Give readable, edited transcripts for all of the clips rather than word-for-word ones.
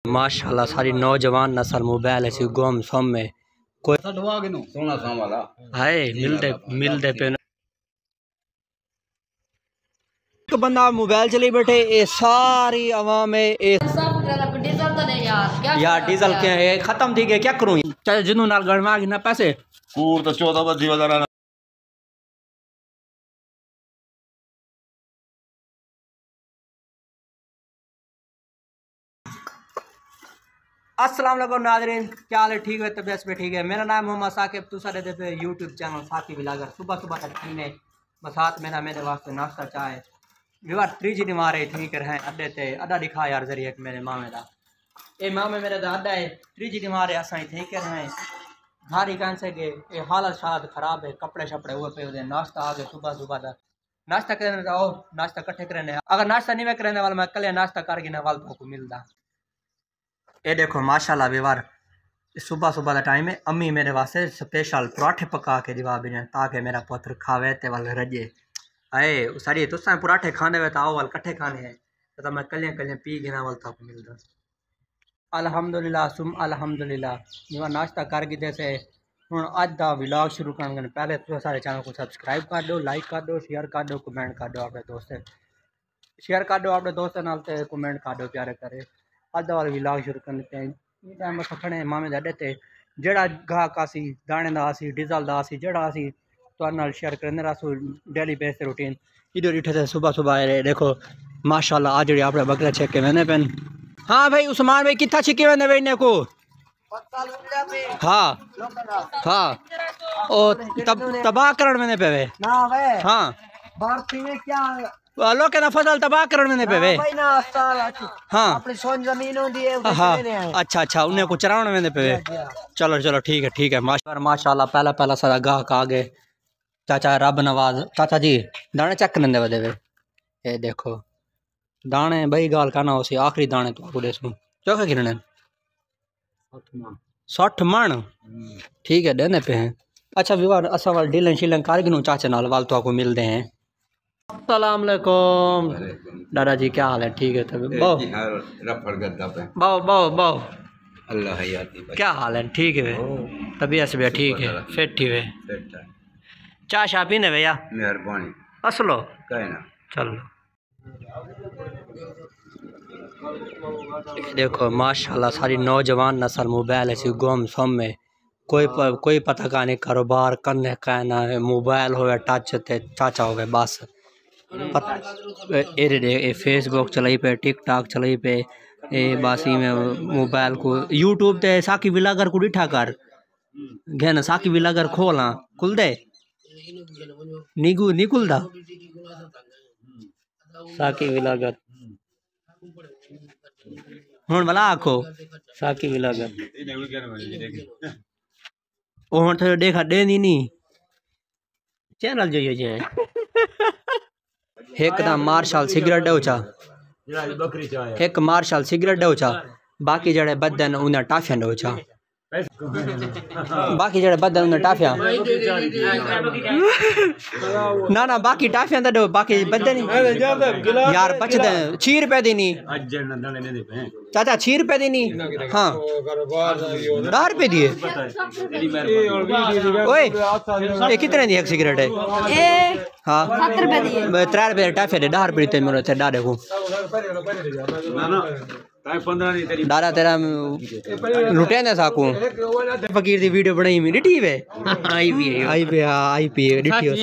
माशाल्लाह सारी नौजवान नस्ल मोबाइल ऐसी गुम सम में कोई हाय मिलते पे तो बंदा मोबाइल चली बैठे ये सारी आवाम है यार डीजल क्या है खत्म थी गया क्या करूं चाहे जिन्हों नाल गणवा ना पैसे पूर तो 14 बजे वगैरह। अस्सलाम वालेकुम नाज़रीन, क्या हाल है? ठीक है, तबीयत में ठीक है। मेरा नाम मोहम्मद साकिब, तुसारे दे पे यूट्यूब चैनल साकी व्लॉगर। सुबह सुबह तक पीने बस हाथ में ना मेरे वास्ते नाश्ता चाय विवार 3G मारे ठीक रहे अड्डे ते अड्डा दिखा यार जरिए मेरे मामे दा ए मामे मेरे दा अड्डा है 3G मारे असां ठीक रहे घारी कान से के ए हालत शालत खराब है कपड़े शपड़े हुए पे उधर नाश्ता आ गए सुबह सुबह दा नाश्ता करने जाओ नाश्ता इकट्ठे करने अगर नाश्ता नहीं मैं करने वाला मैं कल नाश्ता करके ना वाल को मिलता ये देखो माशाल्लाह व्यवहार सुबह सुबह का टाइम है। अम्मी मेरे वास्ते स्पेशल पराठे पका के दिवा भी ताकि मेरा पुत्र खावे ते वाल रजे आए सारी तुस पराठे खाने वे तो आओ वाल कट्ठे खाने हैं तो मैं कलियां कलियां पी गिना वाल तक मिलता। अल्हम्दुलिल्लाह सुम अल्हम्दुलिल्लाह जिवा नाश्ता कर गिदे से हुन अज दा व्लॉग शुरू करने पहले तो सारे चैनल को सब्सक्राइब कर दो लाइक कर दो शेयर कर दो कमेंट कर दो अपने दोस्त शेयर कर दो अपने दोस्तों नाल ते कमेंट कर दो प्यारे करे अद्धा वाले व्लॉग शुरू कर लेते हैं। टाइम अस खड़े मामे दे अड्डे ते जेड़ा गाहक आसी दाने दा आसी डीजल दा आसी जेड़ा आसी तुहाडे नाल शेयर करने रासू डेली बेस ते रूटीन इधर इठे से सुबह सुबह आए देखो माशाल्लाह आज जेड़ी आपने बकरा चेक के मैंने पेन। हाँ भाई उस्मान भाई कितना छिके मैंने वेने को हाँ हाँ ओ तबाह करण मैंने पे ना वे हाँ भारती में क्या लोग ना फसल तबाह करण में पे हाँ अपनी सोन जमीन होती है हाँ अच्छा अच्छा उन्हें कुछ चरावन में पे चलो चलो ठीक है माशाल्लाह पहला पहला सारा गाहक आ गए चाचा रब नवाज चाचा जी दाने चेक करने दे वे ये देखो दाने भाई गाल का ना उसी आखिरी दाने तो आपको देखूं चौके कितने 60 मन ठीक है देने पे हैं। अच्छा विवाह असा वाल डीलन शीलन कारगिनो चाचा नाल वाल तो आपको मिलते हैं। अस्सलाम वालेकुम दादाजी क्या हाल है? ठीक है तब बाओ अल्लाह क्या हाल है? ठीक है तबीयत भी ठीक है फिट ठीक है चाय शाह पीने भैया मेहरबानी असलो कहना चलो देखो माशाल्लाह सारी नौजवान नस्ल मोबाइल ऐसी गुम सम में कोई पता का नहीं कारोबार करने का ना मोबाइल हो टच ते चाचा हो गए बस ए फेसबुक चलाई पे टिकटॉक चलाई पे ए बासी में मोबाइल को यूट्यूब ते साकी व्लॉगर को डिठा कर घेन साकी व्लॉगर खोला खुल दे नहीं खुलदा साकी व्लॉगर हुन वाला आखो साकी व्लॉगर ओ हुन थे देखा दे नहीं चैनल जो ये एकदम मार्शल सिगरेट डोचा एक मार्शल सिगरेट डोचा बाकी जड़े बदन उन्हें टाफिया डोचा बाकी जड़े बदन उन्हें टाफिया ना बाकी टाफिया दो बाकी बदन यार बच दे 6 रुपए दी नहीं चाचा 6 रुपए दी नहीं हाँ 10 रुपए दिए ओए ये कितने दी एक सिगरेट है हाँ 7 रुपए दिए 3 रुपए टाफिया दे 10 रुपए ते मेरे थे डा देखो दादा तेरा लुटे ने साकू फकीर दी वीडियो बनाई मी डिटी वे आई पी डिटी हो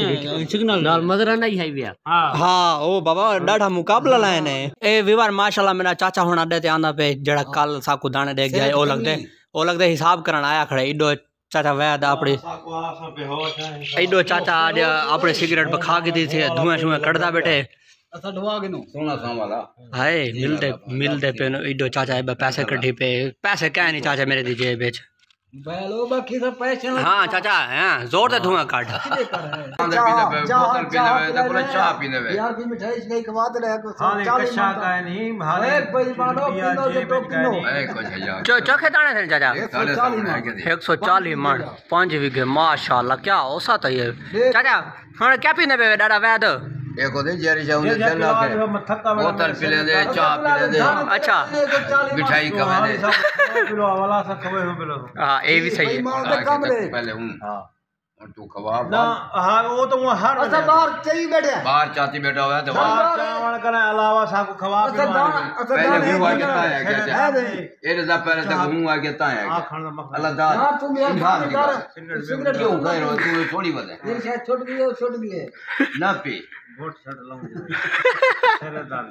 सिग्नल डाल मगर नहीं आई वे हां ओ बाबा डाढ़ा मुकाबला लाए ने ए विवार माशाल्लाह मेरा चाचा होना दे ते आंदा पे जड़ा कल साकू दाने दे गया ओ लगदे हिसाब करन आया खड़े इडो चाचा वैद अपने इडो चाचा आज अपने सिगरेट बखा के दी थे धुआं शुआं कड़दा बैठे हाय मिलते पे इडो चाचा पैसे कट्ठी पे पैसे क्या नहीं चाचा मेरे दी जेब बेच हाँ चाचा हाँ जोर से धुआं काट चोखे दाने थे चाचा 140 मन 5 बीघे माशाल्लाह क्या औसत है ये चाचा हाँ क्या पीने पे दादा वैद एक होते जेरी जाऊं चला के बोतल पिले दे चाय पिले दे अच्छा मिठाई खवा दे हाँ ये भी सही है पहले हूं हां और तू खवा ना हां वो तो वो हर अच्छा बाहर चाहिए बैठे बाहर चाची बैठा हुआ है तो चावल करने अलावा साको खवा अच्छा पहले हुआ कितना है क्या ये दा पहले तक हुआ कितना है अल्लाह दा हां तुम यार सिगरेट क्यों गए रो तू थोड़ी बता ये शायद छोड़ गई ना पी वोट छट लाऊं सेरेदार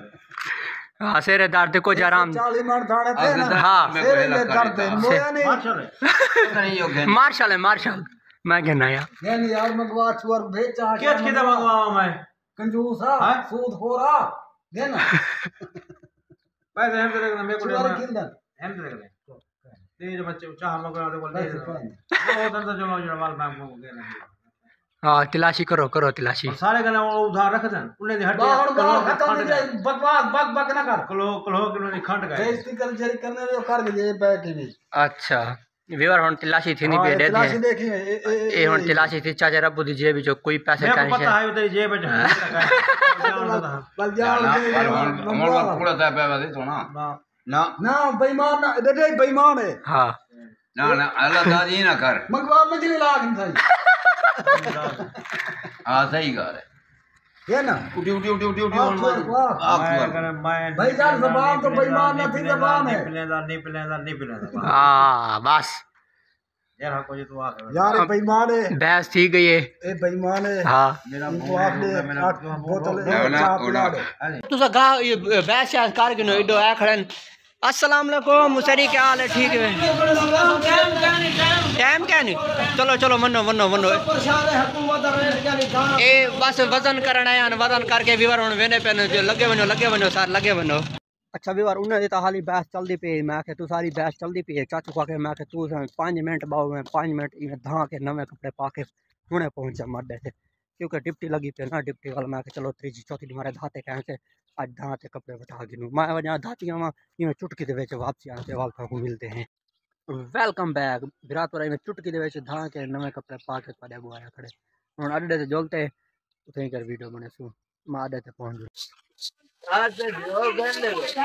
हाँ सेरेदार देखो जराम 40 मन थाने थे ना हाँ सेरे दर्द मोया नहीं मार्शल है मार्शल मैं कहना यार नहीं यार मंगवा छुआर भेजा क्या किधर मंगवावा मैं कंजूस हां सूद हो रहा दे ना पैसे हम तेरे मेरे को छुआर किंदा हम तेरे दे जो बच्चे चाह मंगवा दे बोल दे वो उधर तो जो वाल बैंक को देना हाँ तिलाशी करो तिलाशी सारे गना वो उधार रख दन उन्हें हट बकवास बक ना कर कलो किलो ने खंड गए बेइज्जती कर जरी करने रे कर दे बैग की अच्छा व्यवहार हुन तिलाशी थी नहीं पे दे तिलाशी देखी ए हुन तिलाशी थी चाचा रब दी जेब जो कोई पैसे का नहीं पता है तेरी जेब में बल जान अमर पूरा था पे दे तो ना ना ना बेईमान ना दे बेईमान है हां ना ना अल्लाह दादी ना कर मंगवा मछली लाग नहीं हां सही गा है ना उठी भाई जान जबान तो बेईमान ना थी जबान है नहीं पिलेदा हां बस यार को तू आ यार बेईमान है बहस ठीक गई है ए बेईमान है हां मेरा इनको आपने बोतल चाप पिला दे तुसा गा ये बहस या कर के नो इडो आ खड़न अस्सलाम वालेकुम मुसरी क्या हाल है ठीक है टाइम क्या नहीं चलो मनो ए बस वजन करना है वजन करके विवर हुन वेने पे लगे वनो सर लगे वनो अच्छा विवर उन्हें तो हाली बहस चलदी पे मैं के तू सारी बहस चलदी पे चाचू का के मैं के तू 5 मिनट बाव में 5 मिनट इने धा के नवे कपड़े पा के हुने पहुंचा मड्डे से क्योंकि डिप्टी लगी पे ना डिप्टी वाला मैं के चलो तीसरी चौथी मारे धाते कह से आज धाते कपड़े बैठा गिनू मैं वजह धातियां वा इवें चुटकी दे विच वापसी आते वाल को मिलते हैं वेलकम बैक विराट पर इवें चुटकी दे विच धा के नवे कपड़े पा के पड़े आया खड़े हुन अड्डे से जोलते उथे कर वीडियो बने सु मैं अड्डे ते पहुंच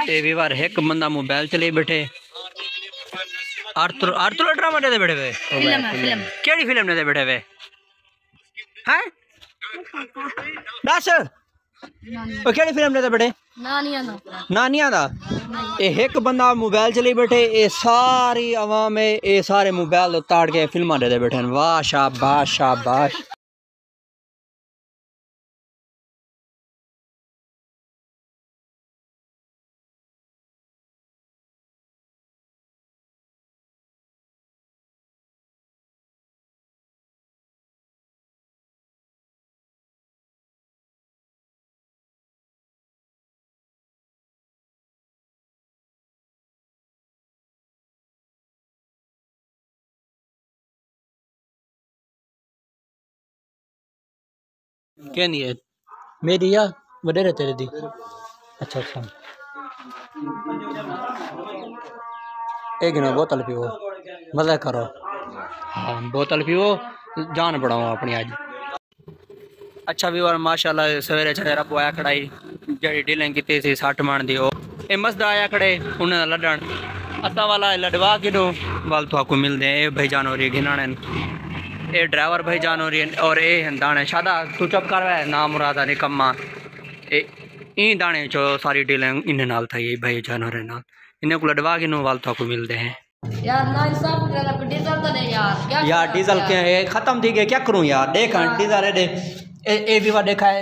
ए विवार एक बंदा मोबाइल चले बैठे आर्तुर ड्रामा दे बैठे वे फिल्म केड़ी फिल्म दे बैठे वे हैं दस ओ केड़ी फिल्म दे बैठे नानिया दा ए एक बंदा मोबाइल चले बैठे ए सारी आवाम है ए सारे मोबाइल उतार के फिल्मां दे बैठे वाह शाबाश क्या नहीं है मेरी या वडेरे तेरे दी अच्छा एक ना बोतल पियो मजा करो हाँ बोतल पियो जान पड़ाओ अपनी आज अच्छा भी और माशाल्लाह सवेरे छड़े रब आया खड़ाई जड़ी डीलिंग की सी 60 मान दी ए मसदा आया खड़े उन्हें लड़न अता वाला लड़वा किडो वाल तो आपको मिलते हैं भाई जान हो रही घिनाने ए ड्राइवर भाई जान हो रही है और ए दाने शादा तू चुप कर रहा है ना मुरादा निकम्मा ए ई दाने चो सारी डीलिंग इन नाल था ये भाई जान हो रहे नाल इन्हें को लड़वा के नो वाल तो आपको मिलते हैं यार डीजल क्या है खत्म थी गए क्या करूं यार देख डीजल ए भी वा देखा है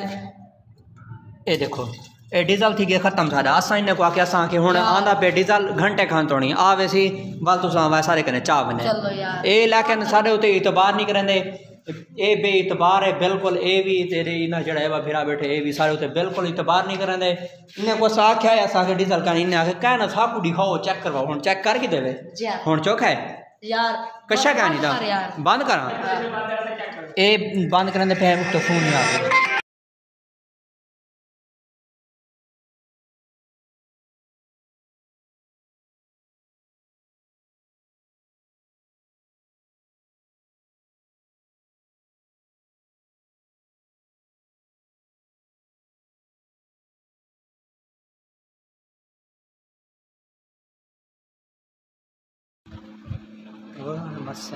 ए देखो ए डीजल थी गए खत्म था असा इन को आके असा के हुन आंदा पे डीजल घंटे खान तोणी आवे सी वाल तो सा सारे कने चाह बने ए लेकिन साडे उते इतबार नहीं करंदे ए बे इतबार है बिल्कुल ए भी तेरे इना जड़ा है फिरा बैठे ए भी सारे उते बिल्कुल इतबार नहीं करंदे इने को सा क्या है असा के डीजल का इने आके कहना साकू दिखाओ चेक करवाओ हुन चेक करके देवे हुन चोख है यार कशा क्या नहीं था बंद करा ए बंद करने पे तो फोन नहीं आ बस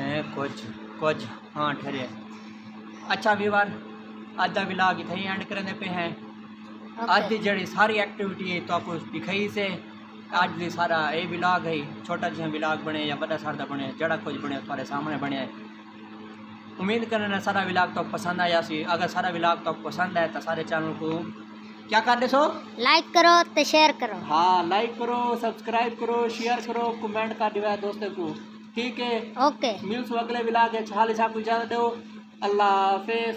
कुछ हाँ ठहरे। अच्छा व्यूअर अज का व्लॉग इतना ही एंड करने पे हैं। अज की जड़ी सारी एक्टिविटी है तो आपको दिखाई से अज भी सारा ये व्लॉग है। छोटा जिहा व्लॉग बने या बड़ा सारा बने जड़ा कुछ बने तुम्हारे सामने बने। उम्मीद करना सारा व्लॉग तो पसंद आया सी। अगर सारा व्लॉग तो पसंद आए तो सारे चैनल को क्या कर दे सो लाइक करो तो शेयर करो। हाँ लाइक करो, सब्सक्राइब करो, शेयर करो, कमेंट कर दिया दोस्तों को। ठीक है ओके मिलसू अगले व्लॉग है। हाल इजाजत दो। अल्लाह हाफिज।